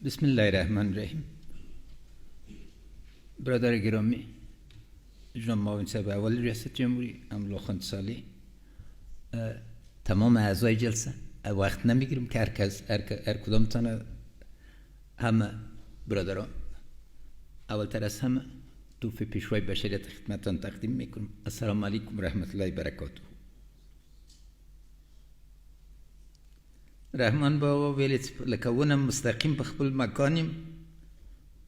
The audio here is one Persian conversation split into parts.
بسم الله الرحمن الرحیم. برادر گرامی، جناب معاون صاحب اول ریاست جمهوری، املاء خاندسالی، تمام اعضای جلسه، وقت نمیگیریم که هر کدامتان همه برادران، اولتر از همه توف پیشوای بشریت خدمتان تقدیم میکنم. السلام علیکم و رحمت الله و برکاته. رحمان بابا ویلیت لکونم مستقیم به خپل مکانیم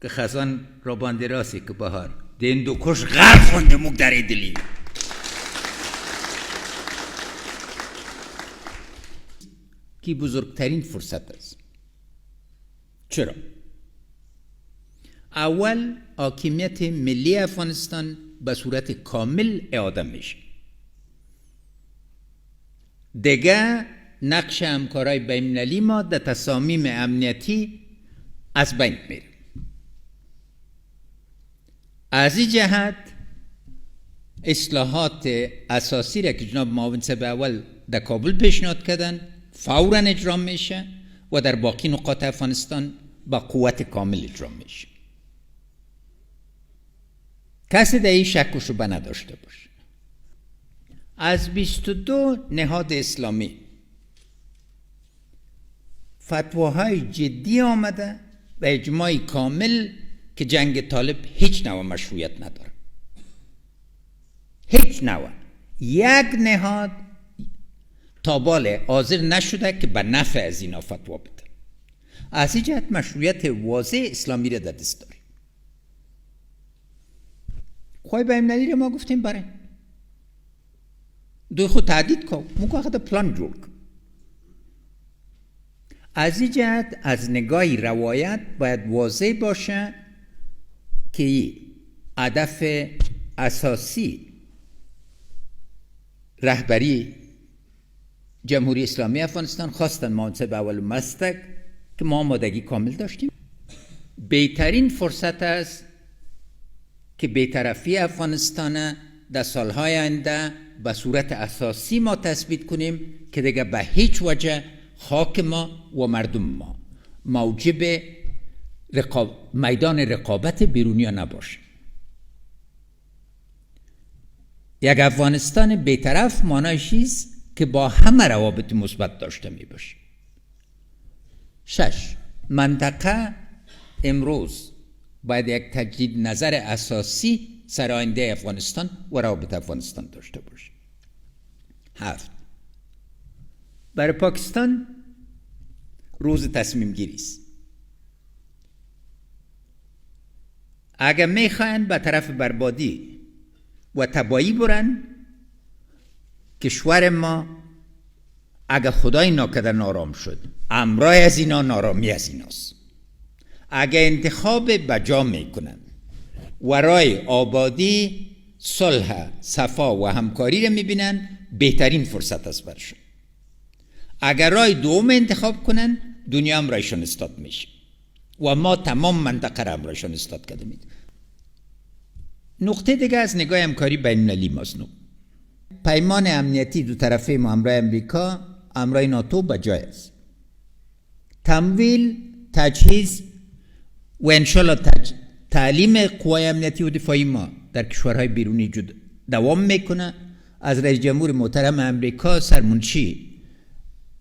که خزان را باندې راسی که بهار د هندوکش غرب خونده موږ درېدلي کی بزرگترین فرصت است. چرا؟ اول حاکمیت ملی افغانستان به صورت کامل اعاده میشه. دیگه نقش همکارای بین‌المللی ما در تصامیم امنیتی از بین میره. از این جهت اصلاحات اساسی را که جناب معاون صاحب اول در کابل پیشنهاد کردن فوراً اجرا میشه و در باقی نقاط افغانستان با قوت کامل اجرا میشه. کسی در این شک و شبهه نداشته باشه. از 22 نهاد اسلامی فتواهای جدی آمده و اجماع کامل که جنگ طالب هیچ نوع مشروعیت نداره. هیچ نوع. یک نهاد تا باله حاضر نشده که به نفع از اینا فتوا بده. از این جهت مشروعیت واضح اسلامی را در دست داریم. خواهی بین‌المللی را ما گفتیم برای دوی خود تعدید کن موقع خود پلان جور کن. از این جهت از نگاه روایت باید واضح باشه که هدف اساسی رهبری جمهوری اسلامی افغانستان خواستن معاون صاحب اول مستک که ما آمادگی کامل داشتیم. بهترین فرصت است که بی‌طرفی افغانستان در سالهای آینده به صورت اساسی ما تثبیت کنیم که دیگه به هیچ وجه خاک ما و مردم ما موجب میدان رقابت بیرونی نباشه. یک افغانستان بی‌طرف معنایش است که با همه روابط مثبت داشته می باشه. 6. منطقه امروز باید یک تجدید نظر اساسی سر آینده افغانستان و روابط افغانستان داشته باشه. 7. برای پاکستان روز تصمیم گیری است. اگر میخواین به طرف بربادی و تباهی برن، کشور ما اگر خدای ناکرده نارام شد امرای از اینا نارامی از ایناست. اگر انتخاب بجا میکنن و رای آبادی، صلح، صفا و همکاری را میبینن بهترین فرصت است برشون. اگر رای دوم انتخاب کنن دنیا هم رایشون استاد میشه و ما تمام منطقه را هم رایشون استاد کرده میده. نقطه دیگه از نگاه همکاری بین‌المللی ماست. پیمان امنیتی دو طرفه ما همراه امریکا همراه ناتو بجای است. تمویل، تجهیز و انشالله تعلیم قوای امنیتی و دفاعی ما در کشورهای بیرونی دوام میکنه. از رئیس جمهور محترم امریکا، سرمنشی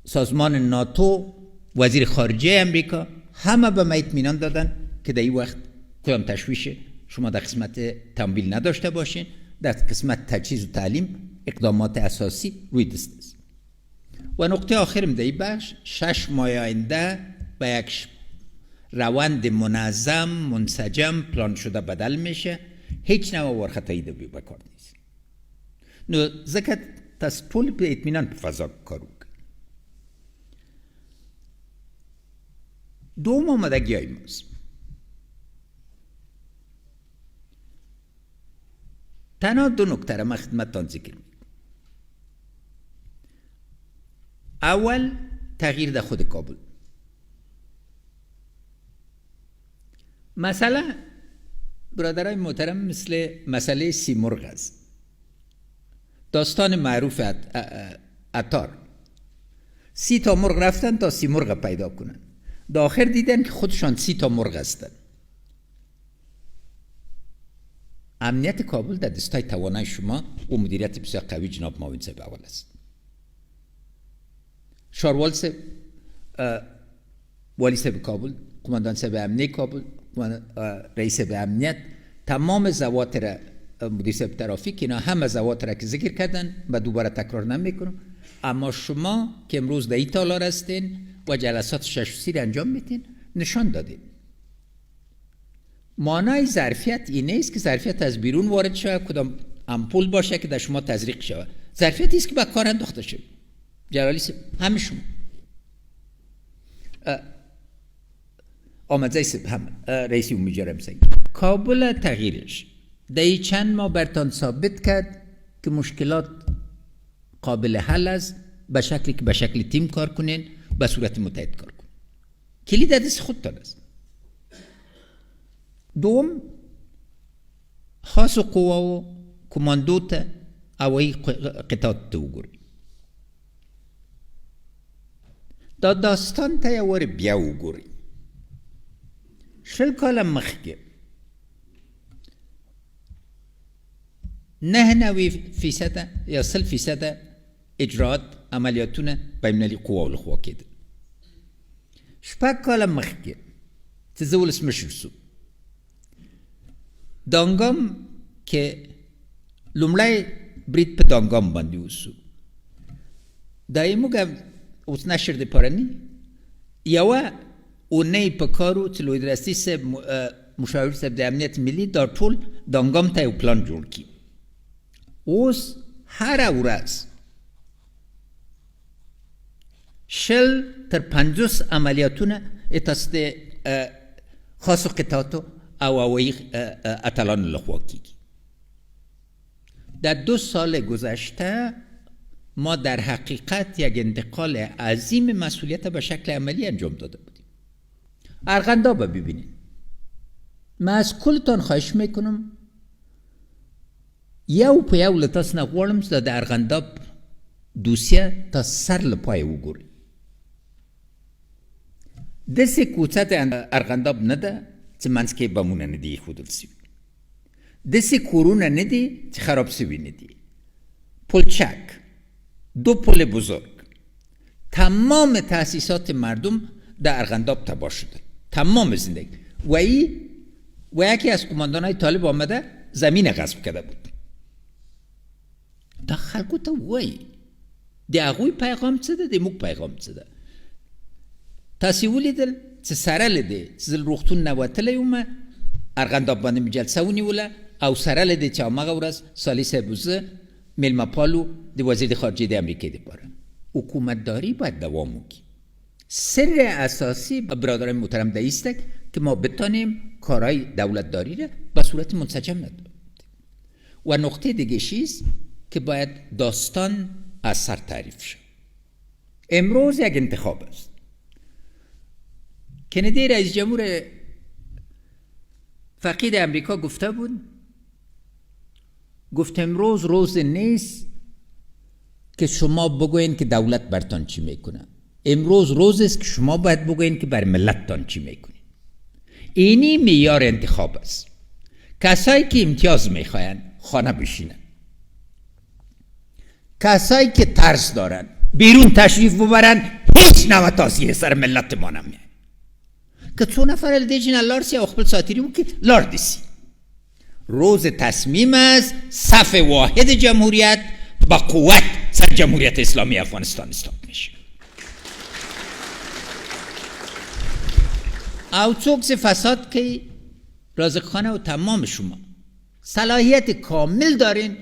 سازمان ناتو، وزیر خارجه امریکا همه به ما اطمینان دادن که در این وقت کدام تشویش شما در قسمت تمویل نداشته باشین. در قسمت تجهیز و تعلیم اقدامات اساسی روی دست است. و نقطه آخرم در این بخش 6 ماه آینده به یک روند منظم، منسجم، پلان شده بدل میشه. هیچ نوع ورخطایی در بی بکار نیست. نو زکت تاس ټول په اطمینان په فضا کار وکړي. دوم آمادگی‌های ماست. تنها 2 نکته را من خدمتتان ذکر می‌کنم. اول تغییر در خود کابل. مسئله برادرای محترم مثل مسئله سیمرغ است. داستان معروف عطار 30 تا مرغ رفتن تا 30 مرغ پیدا کنن. در آخر دیدن که خودشان 30 تا مرغ هستن. امنیت کابل در دستای توانای شما و مدیریت بسیار قوی جناب معاون صاحب اول است. شاروال صاحب، والی صاحب کابل، قماندان صاحب امنیت کابل، رئیس به امنیت، تمام زوات را، مدیر صاحب ترافیک، اینا همه زوات را که ذکر کردن و دوباره تکرار نمیکنم. اما شما که امروز در این تالار هستین و جلسات 6 را انجام میتین، نشان دادین معنای ظرفیت این نیست که ظرفیت از بیرون وارد شود، کدام امپول باشه که در شما تزریق شود. ظرفیتی است که به کار انداخته شد. جلالی صاحب، همه شما آمدزای صاحب، هم رئیسی امیجارم سنگ، کابل تغییرش در چند ماه برتان ثابت کرد که مشکلات قابل حل است، به شکلی که به شکل تیم کار کنین، به صورت متحد کار کنین. کلید در دست خودتان است. دوم، خاص قوا و کماندوت اوی قطعات تو گوری. دا داستان تا یوار بیا وګورئ. 20 کاله مخکې 99% یا 100% اجرات عملیاتونه بین‌المللي قوا لخوا کېدل. 6 کاله مخکې چې زه ولسمشر شوم، دانګام کې لومړی برید په دانګام باندې وشو. دا یې موږ اوس نشر د پارني یوه اونۍ په کار و چې لویدرسي صاحب، مشاور صاحب د امنیت ملي، دا ټول دانګام ته یو پلان جوړ کړي. اوس هره ورځ 60 تر 50 عملیاتونه توسط خاصو قطعاتو او هوایی اتلان لخوا کیږي. در 2 سال گذشته ما در حقیقت یک انتقال عظیم مسئولیت به شکل عملی انجام داده بودیم. ارغنداب ببینید. من از کلتان خواهش میکنم یو په یو له تاسو نه غواړم چې د ارغنداب دوسیه تا سر له پای وګورئ. داسې کوڅه د ارغنداب نه ده چې منځ کې بمونه نه دي ایښودل سوي. داسې کورونه نه دي چې خراب سوي نه دي. پلچک، 2 پل بزرگ، تمام تأسیسات مردم در ارغنداب تباه شده، تمام زندگی. و یکی از کماندانای طالب آمده زمین غصب کرده بود. دا خلکو ته وایي د هغوی پیغام څه ده، د موږ پیغام څه ده. تاسې ولیدل چې سره له دې چې زه روغتون نه وتلی ومه، ارغنداب باندې مې جلسه ونیوله، او سره له دې چې هماغه ورځ سالي صاحب و زه میلمه پالو د وزیر خارجه د امریکا دپاره. حکومتداری باید دوام وکړي. سر اساسی برادران محترم در است که ما بتانیم کارهای دولتداری را به صورت منسجم نداریم. و نقطه دیگه چیست که باید داستان از سر تعریف شد. امروز یک انتخاب است. کندی رئیس جمهور فقید امریکا گفته بود، گفت امروز روز نیست که شما بگوین که دولت برتان چی میکنه. امروز روز است که شما باید بگوین که بر ملتتان چی میکنین. اینی معیار انتخاب است. کسایی که امتیاز میخواین خانه بشینن. کسایی که ترس دارن بیرون تشریف ببرن، هیچ نوع تاثیر سر ملت ما نمیاد. که 2 نفر دیجین لارسی او خپل ساتریمو که لار دیسی. روز تصمیم است صف واحد جمهوریت با قوت سر جمهوریت اسلامی افغانستان استاب میشه. او څوک چې فساد کوي، رازق خانه و تمام شما صلاحیت کامل دارین.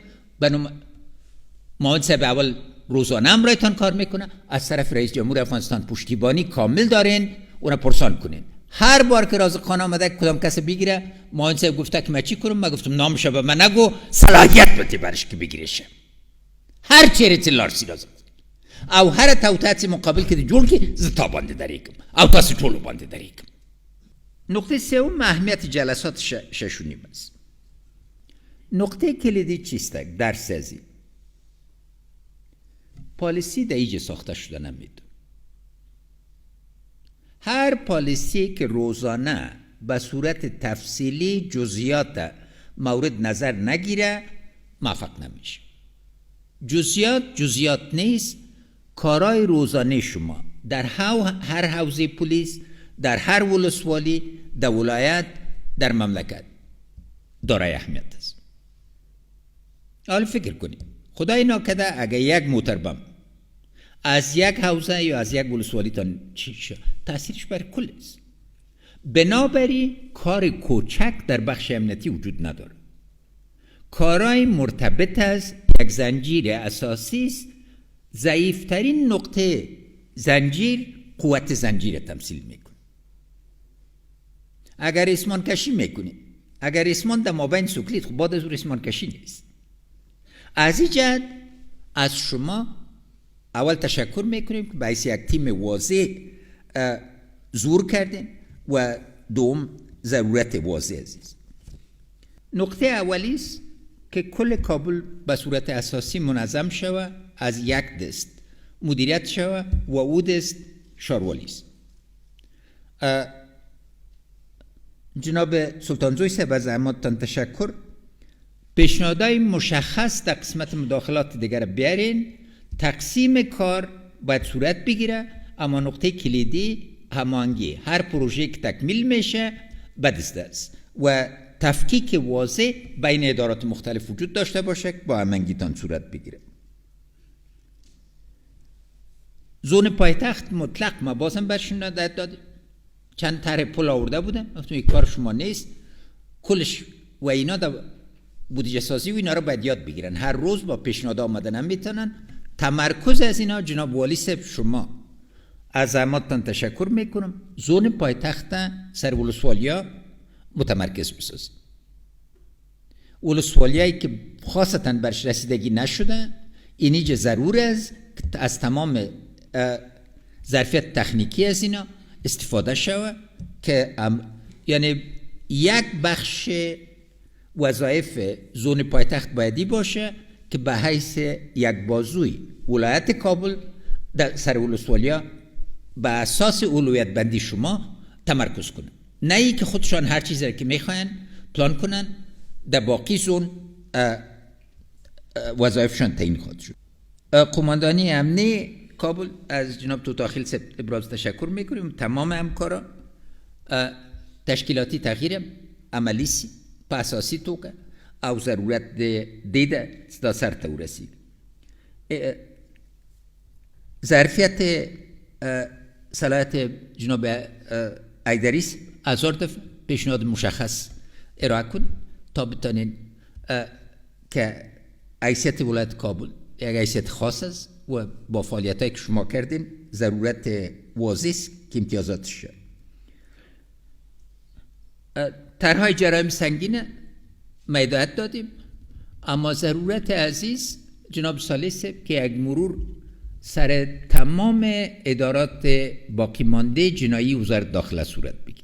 معاون صاحب اول روزانه هم رایتان کار میکنه، از طرف رئیس جمهور افغانستان پشتیبانی کامل دارین، اونا پرسان کنین. هر بار که رازق خان آمده کدام کسی بگیره، معاون صاحب گفته که من چی کنم، من گفتم نامش به من نگو، صلاحیت بده برش که بگیرشه. هر چیره لارسی لازم او هر توطئه مقابل که جوړ کی زتا باندې دریکم او تاسو ټول باندې دریکم. نقطه سوم اهمیت جلسات 6.5 است. نقطه کلیدی چیست؟ درس ازی پالیسی در ایجا ساخته شده نمید. هر پالیسی که روزانه به صورت تفصیلی جزئیات مورد نظر نگیره موفق نمیشه. جزئیات نیست، کارهای روزانه شما در هر حوزه پلیس، در هر ولسوالی، در ولایت، در مملکت دارای اهمیت است. حالا فکر کنید خدای ناکرده اگر یک موتر بم از یک حوزه یا از یک ولسوالی تا تاثیرش بر کل است. بنابراین کار کوچک در بخش امنیتی وجود نداره. کارهای مرتبط است، یک زنجیر اساسی است. ضعیفترین نقطه زنجیر قوت زنجیر تمثیل میکنه. اگر ریسمان کشی میکنی، اگر ریسمان در مابین سکلید، خب بعد از ریسمان کشی نیست. از این جهت از شما اول تشکر میکنیم که باعث یک تیم واضح ظهور کردین و دوم ضرورت واضح عزیز. نقطه اولی است که کل کابل به صورت اساسی منظم شود، از یک دست مدیریت شود و او دست شاروالی است. جناب سلطانزوی صاحب از زحماتتان تشکر. پیشنهادهای مشخص در قسمت مداخلات دیگر بیارین. تقسیم کار باید صورت بگیره، اما نقطه کلیدی هماهنگی هر پروژه که تکمیل میشه به دست است و تفکیک واضح بین ادارات مختلف وجود داشته باشه که با هماهنگیتان صورت بگیره. زون پایتخت مطلق ما بازم برشون هدایت دادیم. چند طرح پل آورده بودم، گفتم یک کار شما نیست، کلش و اینا در بودجه سازی و اینا رو باید یاد بگیرن. هر روز با پیشنهاد آمدن هم میتونن. تمرکز از اینا جناب والی صاحب شما از زحماتتان تشکر میکنم. زون پایتخت سر ولسوالیا متمرکز بسازید. ولسوالیایی که خاصتا برش رسیدگی نشده، اینیجا ضرور است که از تمام ظرفیت تکنیکی از اینا استفاده شود که یعنی یک بخش وظایف زون پایتخت بایدی باشه که به حیث یک بازوی ولایت کابل در سر ولسوالیا به اساس اولویت بندی شما تمرکز کنن، نه ای که خودشان هر چیزی که میخواین پلان کنن در باقی زون وظایفشان تعیین خواهد شد. قماندانی امنی کابل از جناب توتاخیل صاحب ابراز تشکر میکنیم. تمام همکاران تشکیلاتی تغییر عملی سی په اساسی توګه او ضرورت دیده دا سر ته ورسید. ظرفیت صلاحیت جناب ایدریس هزار دفعه پیشنهاد مشخص ارائه کن تا بتانین که حیثیت ولایت کابل یک حیثیت خاص است و با فعالیتایی که شما کردین ضرورت واضح است که امتیازاتش شد. طرحهای جرایم سنگین هدایت دادیم، اما ضرورت عزیز جناب صالح صاحب که یک مرور سر تمام ادارات باقی مانده جنایی وزارت داخله صورت بگیر.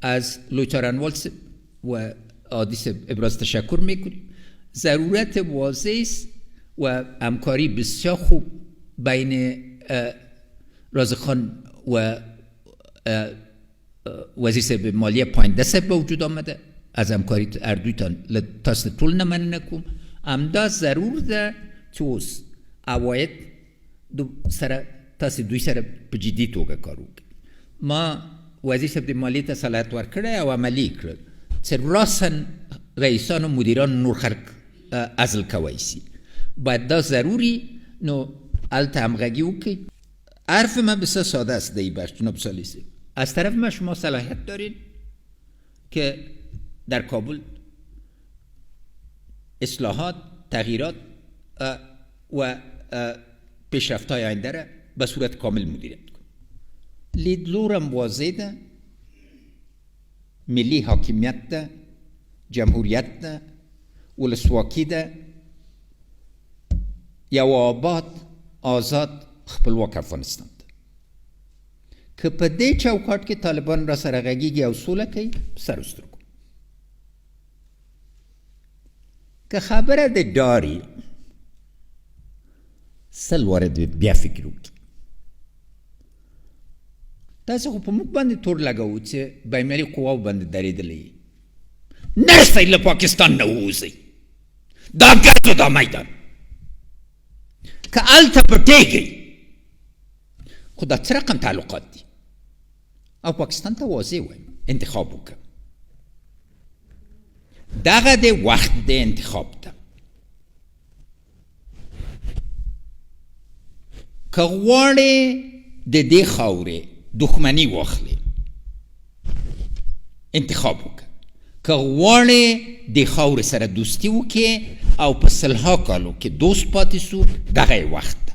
از لویتار انوال و عادی صاحب ابراز تشکر میکنیم. ضرورت واضح است و همکاری بسیار خوب بین رازخان و وزیر صاحب مالیه پاینده صاحب به وجود آمده. از همکاری اردویتان تاست طول نمانه نکوم. امدا ضرور ده چوز اواید سر تاست دوی سر بجدی توگه کارو ما وزیر صاحب مالیه تا صلاحیت ورکړه او عملی کړ چې راسن رئیسان و مدیران نور خلق ازل کوي سي باید دا ضروری نو الته همغږي وکړي. حرف من بسیار ساده است دی باش جناب صالح صاحب. از طرف ما شما صلاحیت دارین که در کابل اصلاحات، تغییرات و پیشرفت‌های آینده را به صورت کامل مدیریت کن. لیدلورم واضح ده، ملی حاکمیت ده، جمهوریت ده، ولسواکی ده، یو آباد، آزاد، خپلواک افغانستان ده که په دې چوکاټ کې طالبان را سره غږیږي او سوله کوي سر وسترګو. که خبره د داری سل وارد بیا فکر وکړي. تاسو خو په موږ باندې تور لګوو چې بینالمللي قواو باندې درېدلی نرسئ له پاکستان نه ووځئ دا ګرځو دا میدان که هلته پټېږئ خو دا څه رقم تعلقات دي او پاکستان ته واضح وایم انتخاب وکړه دغه د وخت د انتخاب ته که غواړې د دې خاورې دښمني واخلې انتخاب وکړه که غواړې د خاورې سره دوستي وکړې او په سلها کالو کې دوست پاتې سو دغه یې وخت ده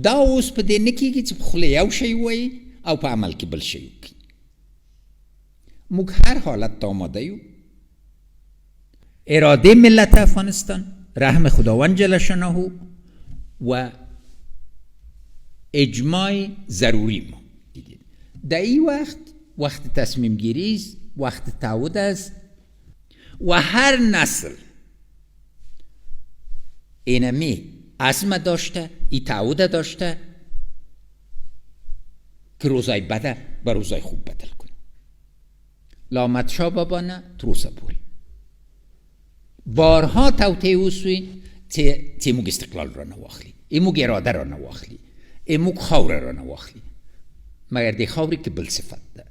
دا اوس په دې نه کېږي چې په خوله یو شی وایي او په عمل کې بل شی وکړي موږ هر حالت ته آماده یو اراده ملت افغانستان رحم خداوند جل شانه و اجماع ضروری ما در این وقت تصمیم گیری است وقت تعهد است و هر نسل اینمی عزم داشته این تعهد داشته که روزای بده به روزای خوب بدل کنه لامت شاه بابا نه تروسا بوری بارها توطئه وسوی تی موږ استقلال را نواخلی ای موږ اراده را نواخلی ای موږ خاوره را نواخلی مگر دی خاوری که بل صفت ده